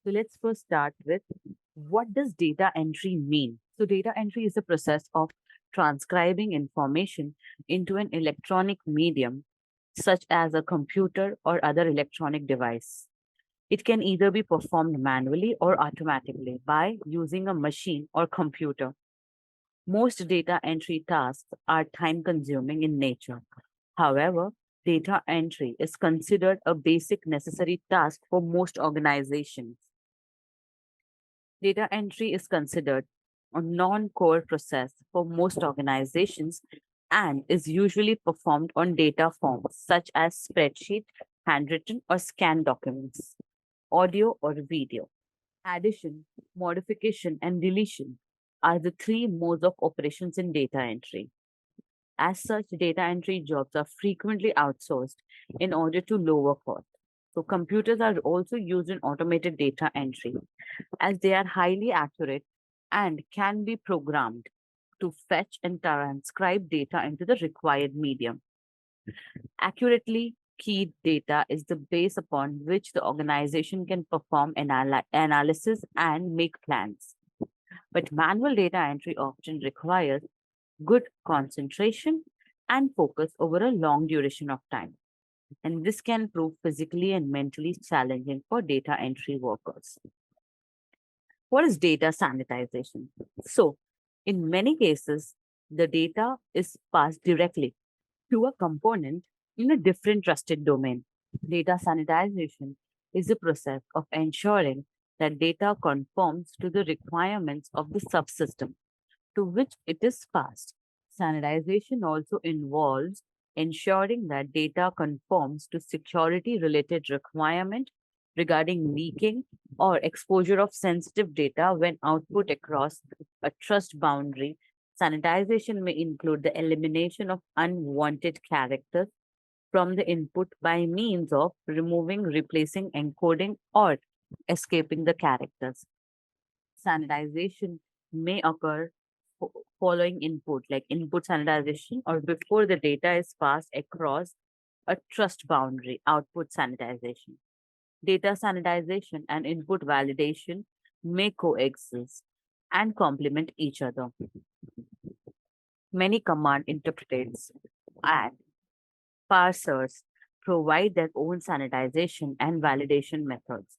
So let's first start with what does data entry mean? So data entry is the process of transcribing information into an electronic medium such as a computer or other electronic device. It can either be performed manually or automatically by using a machine or computer. Most data entry tasks are time consuming in nature. However, data entry is considered a basic necessary task for most organizations. Data entry is considered a non core process for most organizations and is usually performed on data forms such as spreadsheet, handwritten, or scanned documents, audio or video. Addition, modification, and deletion are the three modes of operations in data entry. As such, data entry jobs are frequently outsourced in order to lower cost. So, computers are also used in automated data entry as they are highly accurate and can be programmed to fetch and transcribe data into the required medium. Accurately keyed data is the base upon which the organization can perform analysis and make plans. But manual data entry often requires good concentration and focus over a long duration of time. And this can prove physically and mentally challenging for data entry workers. What is data sanitization? So, in many cases, the data is passed directly to a component in a different trusted domain. Data sanitization is a process of ensuring that data conforms to the requirements of the subsystem to which it is passed. Sanitization also involves ensuring that data conforms to security related requirement regarding leaking or exposure of sensitive data when output across a trust boundary. Sanitization may include the elimination of unwanted characters from the input by means of removing, replacing, encoding, or escaping the characters. Sanitization may occur following input, like input sanitization, or before the data is passed across a trust boundary, output sanitization. Data sanitization and input validation may coexist and complement each other. Many command interpreters and parsers provide their own sanitization and validation methods.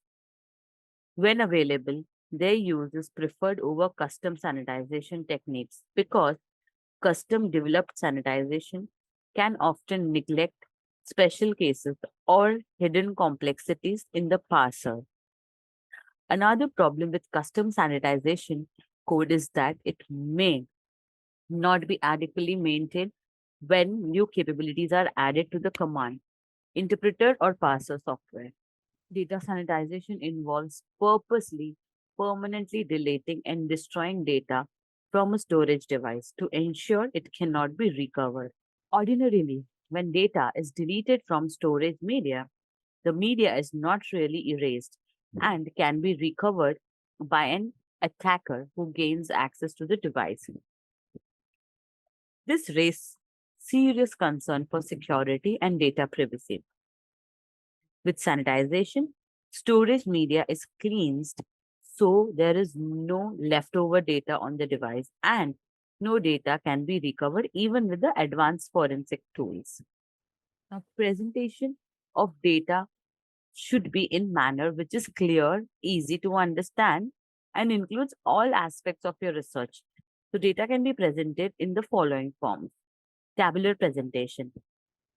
When available, their use is preferred over custom sanitization techniques because custom developed sanitization can often neglect special cases or hidden complexities in the parser. Another problem with custom sanitization code is that it may not be adequately maintained when new capabilities are added to the command, interpreter, or parser software. Data sanitization involves purposely, permanently deleting and destroying data from a storage device to ensure it cannot be recovered. Ordinarily, when data is deleted from storage media, the media is not really erased and can be recovered by an attacker who gains access to the device. This raises serious concern for security and data privacy. With sanitization, storage media is cleansed so there is no leftover data on the device and no data can be recovered even with the advanced forensic tools. Now, presentation of data should be in manner which is clear, easy to understand, and includes all aspects of your research. So data can be presented in the following forms. Tabular presentation.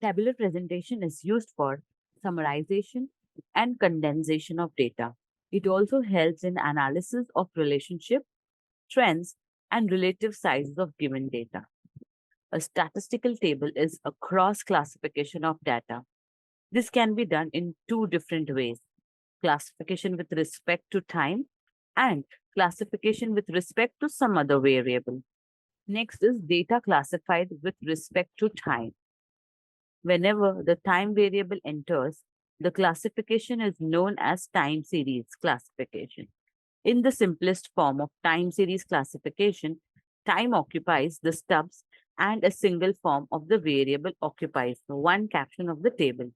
Tabular presentation is used for summarization and condensation of data. It also helps in analysis of relationship, trends, and relative sizes of given data. A statistical table is a cross classification of data. This can be done in two different ways: classification with respect to time and classification with respect to some other variable. Next is data classified with respect to time. Whenever the time variable enters, the classification is known as time series classification. In the simplest form of time series classification, time occupies the stubs and a single form of the variable occupies one caption of the table.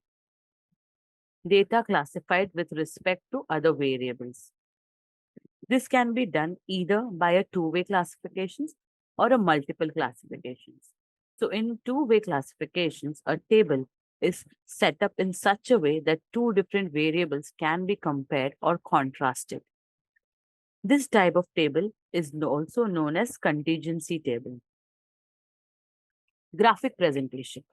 Data classified with respect to other variables. This can be done either by a two-way classifications or a multiple classifications. So in two-way classifications, a table is set up in such a way that two different variables can be compared or contrasted. This type of table is also known as contingency table. Graphic presentation.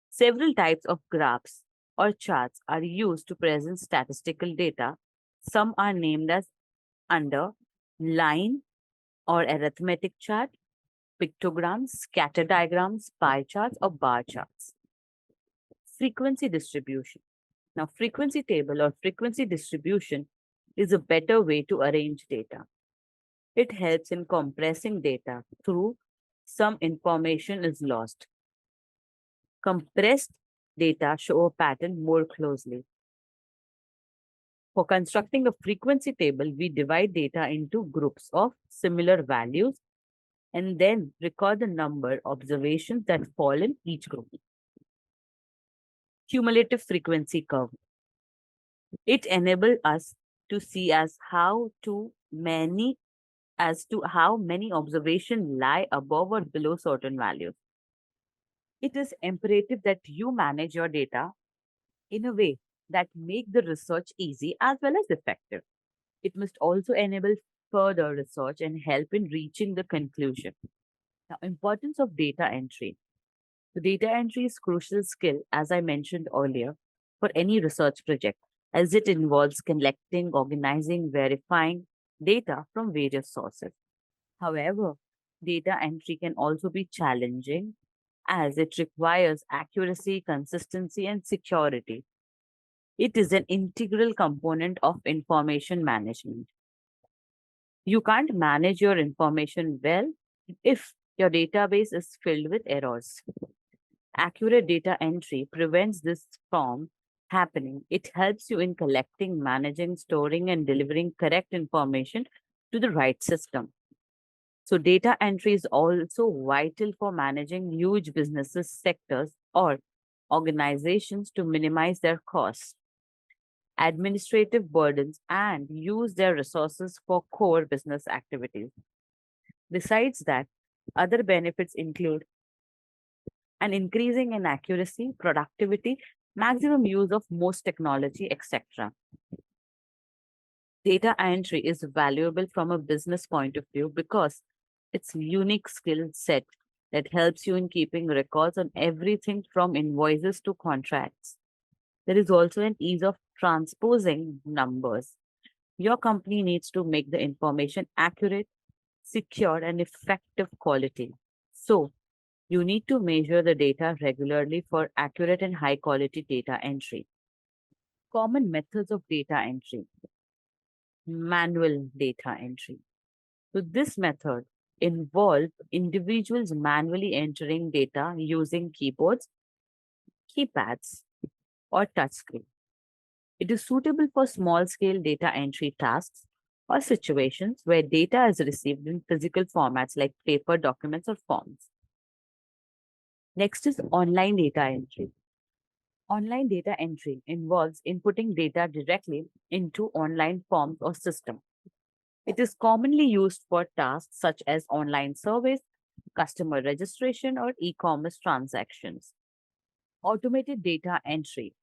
Several types of graphs or charts are used to present statistical data. Some are named as under, line or arithmetic chart, pictograms, scatter diagrams, pie charts, or bar charts. Frequency distribution. Now, frequency table or frequency distribution is a better way to arrange data. It helps in compressing data through some information is lost. Compressed data show a pattern more closely. For constructing a frequency table, we divide data into groups of similar values and then record the number observations that fall in each group. Cumulative frequency curve. It enables us to see as to how many observations lie above or below certain values. It is imperative that you manage your data in a way that make the research easy as well as effective. It must also enable further research and help in reaching the conclusion. Now, importance of data entry. The data entry is crucial skill, as I mentioned earlier, for any research project, as it involves collecting, organizing, verifying data from various sources. However, data entry can also be challenging as it requires accuracy, consistency, and security. It is an integral component of information management. You can't manage your information well if your database is filled with errors. Accurate data entry prevents this from happening. It helps you in collecting, managing, storing, and delivering correct information to the right system. So, data entry is also vital for managing huge businesses, sectors, or organizations to minimize their costs, administrative burdens, and use their resources for core business activities. Besides that, other benefits include an increasing in accuracy, productivity, maximum use of most technology, etc. Data entry is valuable from a business point of view because it's unique skill set that helps you in keeping records on everything from invoices to contracts. There is also an ease of transposing numbers. Your company needs to make the information accurate, secure, and effective quality. So, you need to measure the data regularly for accurate and high quality data entry. Common methods of data entry. Manual data entry. So this method involves individuals manually entering data using keyboards, keypads, or touchscreen. It is suitable for small-scale data entry tasks or situations where data is received in physical formats like paper, documents, or forms. Next is online data entry. Online data entry involves inputting data directly into online forms or systems. It is commonly used for tasks such as online surveys, customer registration, or e-commerce transactions. Automated data entry.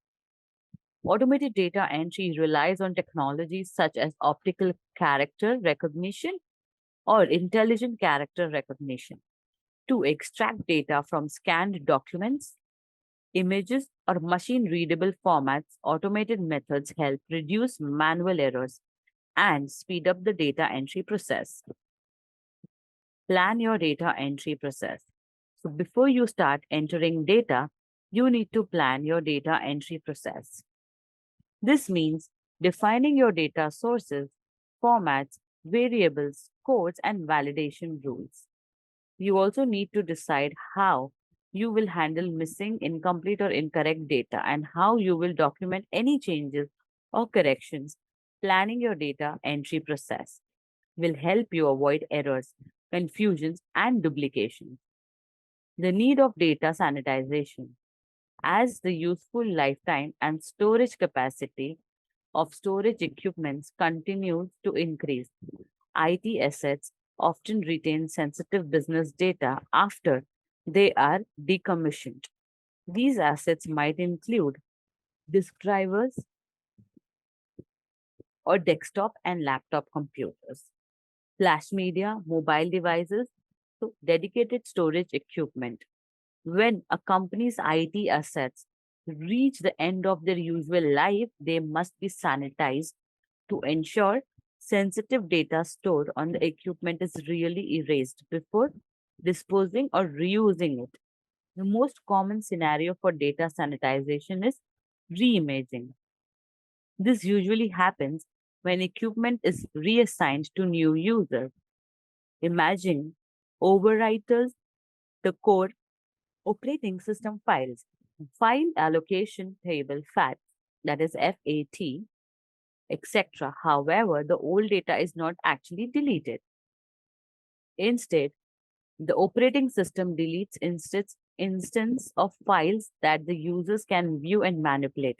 Automated data entry relies on technologies such as optical character recognition or intelligent character recognition to extract data from scanned documents, images, or machine readable formats. Automated methods help reduce manual errors and speed up the data entry process. Plan your data entry process. So before you start entering data, you need to plan your data entry process. This means defining your data sources, formats, variables, codes, and validation rules. You also need to decide how you will handle missing, incomplete, or incorrect data and how you will document any changes or corrections. Planning your data entry process will help you avoid errors, confusions, and duplications. The need of data sanitization. As the useful lifetime and storage capacity of storage equipments continues to increase. IT assets often retain sensitive business data after they are decommissioned. These assets might include disk drivers or desktop and laptop computers, flash media, mobile devices, so dedicated storage equipment. When a company's IT assets reach the end of their usual life, they must be sanitized to ensure sensitive data stored on the equipment is really erased before disposing or reusing it. The most common scenario for data sanitization is reimaging. This usually happens when equipment is reassigned to new users. Imagine overwriters, the core operating system files, file allocation table FAT, that is FAT, etc. However, the old data is not actually deleted. Instead, the operating system deletes instance of files that the users can view and manipulate,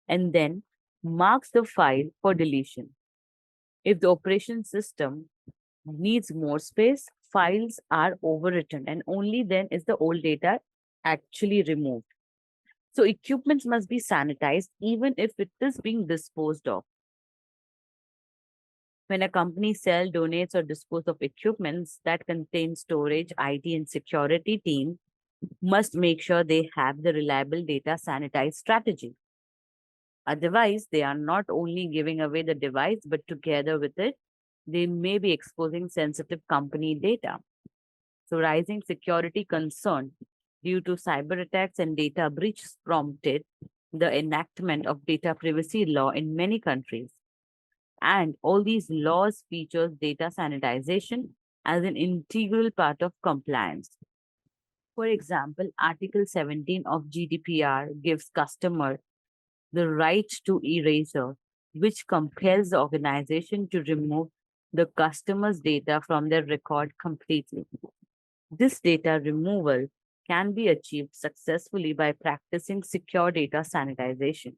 and then marks the file for deletion. If the operation system needs more space, files are overwritten, and only then is the old data actually removed. So equipment must be sanitized even if it is being disposed of. When a company sells, donates, or disposes of equipments that contain storage, IT, and security team must make sure they have the reliable data sanitized strategy. Otherwise, they are not only giving away the device, but together with it, they may be exposing sensitive company data. So, rising security concern due to cyber attacks and data breaches prompted the enactment of data privacy law in many countries. And all these laws features data sanitization as an integral part of compliance. For example, Article 17 of GDPR gives customer the right to erasure, which compels the organization to remove the customer's data from their record completely. This data removal can be achieved successfully by practicing secure data sanitization.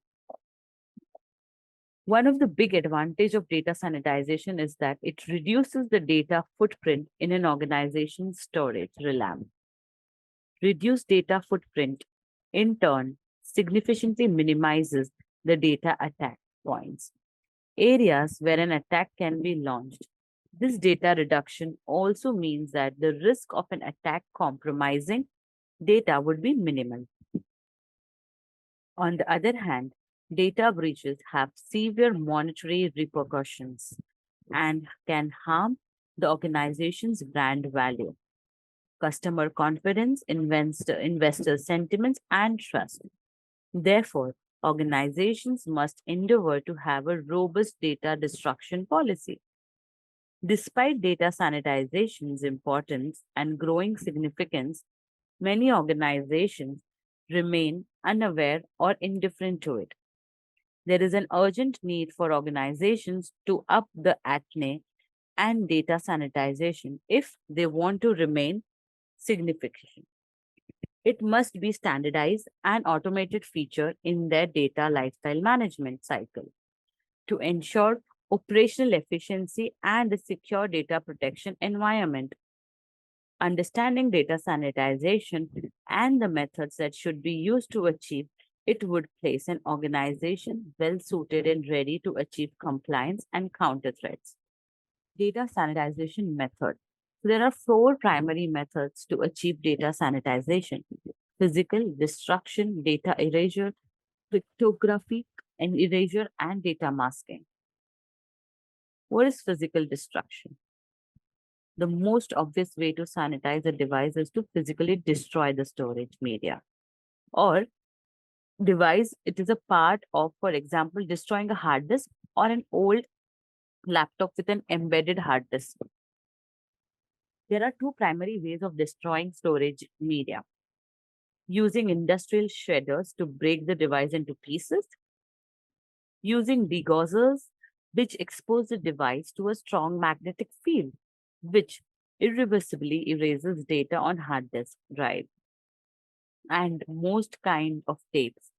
One of the big advantage of data sanitization is that it reduces the data footprint in an organization's storage realm. Reduced data footprint, in turn, significantly minimizes the data attack points, areas where an attack can be launched. This data reduction also means that the risk of an attack compromising data would be minimal. On the other hand, data breaches have severe monetary repercussions and can harm the organization's brand value, customer confidence, investor sentiments, and trust. Therefore, organizations must endeavor to have a robust data destruction policy. Despite data sanitization's importance and growing significance, many organizations remain unaware or indifferent to it. There is an urgent need for organizations to up the ante and data sanitization if they want to remain significant. It must be standardized and automated feature in their data lifestyle management cycle to ensure operational efficiency and a secure data protection environment. Understanding data sanitization and the methods that should be used to achieve it would place an organization well suited and ready to achieve compliance and counter threats. Data sanitization method. So there are four primary methods to achieve data sanitization: physical destruction, data erasure, cryptography and erasure, and data masking. What is physical destruction? The most obvious way to sanitize a device is to physically destroy the storage media or device. It is a part of, for example, destroying a hard disk or an old laptop with an embedded hard disk. There are two primary ways of destroying storage media: using industrial shredders to break the device into pieces, using degaussers, which expose the device to a strong magnetic field, which irreversibly erases data on hard disk drive, and most kind of tapes.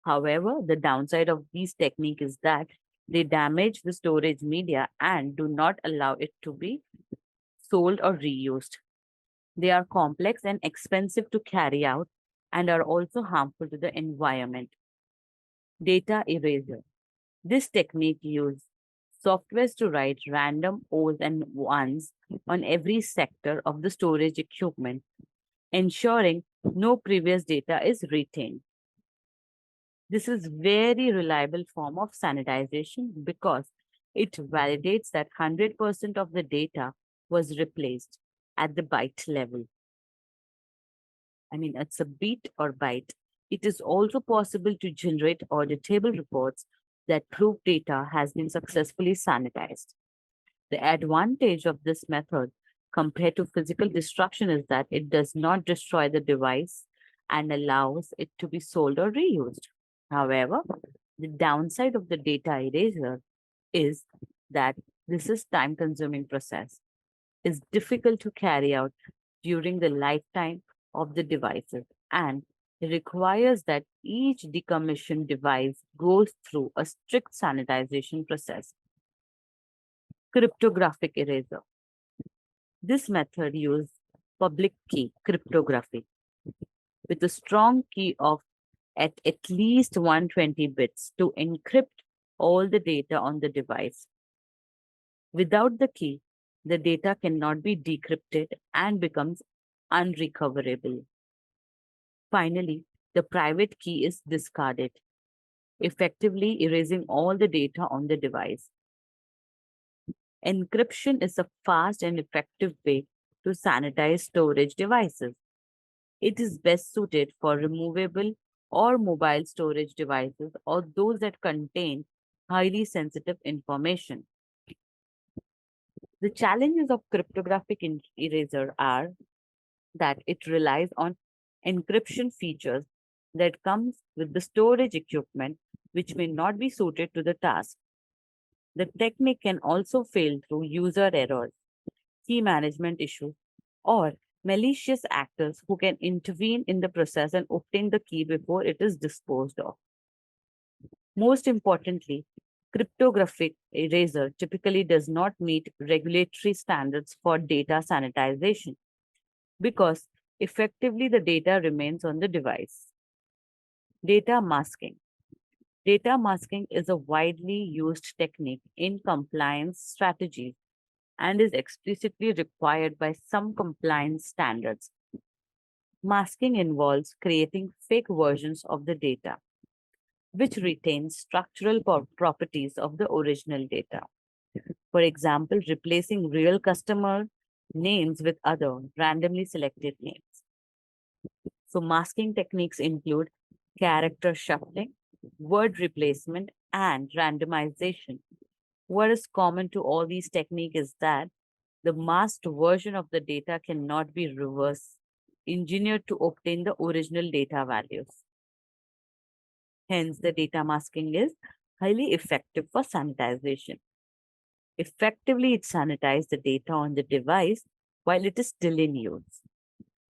However, the downside of these techniques is that they damage the storage media and do not allow it to be sold or reused. They are complex and expensive to carry out and are also harmful to the environment. Data erasure. This technique uses software to write random O's and ones on every sector of the storage equipment, ensuring no previous data is retained. This is very reliable form of sanitization because it validates that 100% of the data was replaced at the byte level. I mean, it's a beat or byte. It is also possible to generate auditable reports that prove data has been successfully sanitized. The advantage of this method compared to physical destruction is that it does not destroy the device and allows it to be sold or reused. However, the downside of the data erasure is that this is time consuming process is difficult to carry out during the lifetime of the devices and requires that each decommissioned device goes through a strict sanitization process. Cryptographic erasure. This method uses public key cryptography with a strong key of at least 120 bits to encrypt all the data on the device. Without the key, the data cannot be decrypted and becomes unrecoverable. Finally, the private key is discarded, effectively erasing all the data on the device. Encryption is a fast and effective way to sanitize storage devices. It is best suited for removable or mobile storage devices or those that contain highly sensitive information. The challenges of cryptographic erasure are that it relies on encryption features that comes with the storage equipment which may not be suited to the task. The technique can also fail through user errors, key management issues, or malicious actors who can intervene in the process and obtain the key before it is disposed of. Most importantly, cryptographic erasure typically does not meet regulatory standards for data sanitization because effectively the data remains on the device. Data masking. Data masking is a widely used technique in compliance strategies and is explicitly required by some compliance standards. Masking involves creating fake versions of the data, which retain structural properties of the original data. For example, replacing real customer names with other randomly selected names. So, masking techniques include character shuffling, word replacement, and randomization. What is common to all these techniques is that the masked version of the data cannot be reverse engineered to obtain the original data values. Hence, the data masking is highly effective for sanitization. Effectively, it sanitizes the data on the device while it is still in use.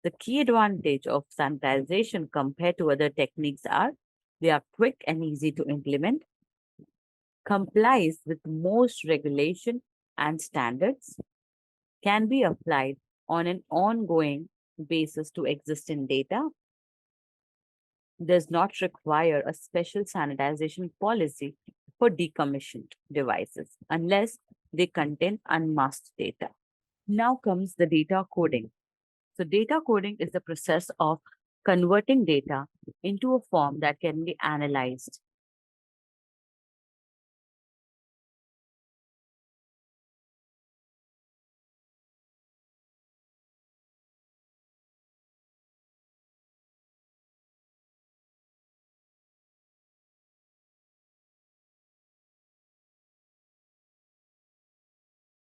The key advantage of sanitization compared to other techniques are they are quick and easy to implement, complies with most regulation and standards, can be applied on an ongoing basis to existing data, does not require a special sanitization policy for decommissioned devices unless they contain unmasked data. Now comes the data coding. So, data coding is the process of converting data into a form that can be analyzed,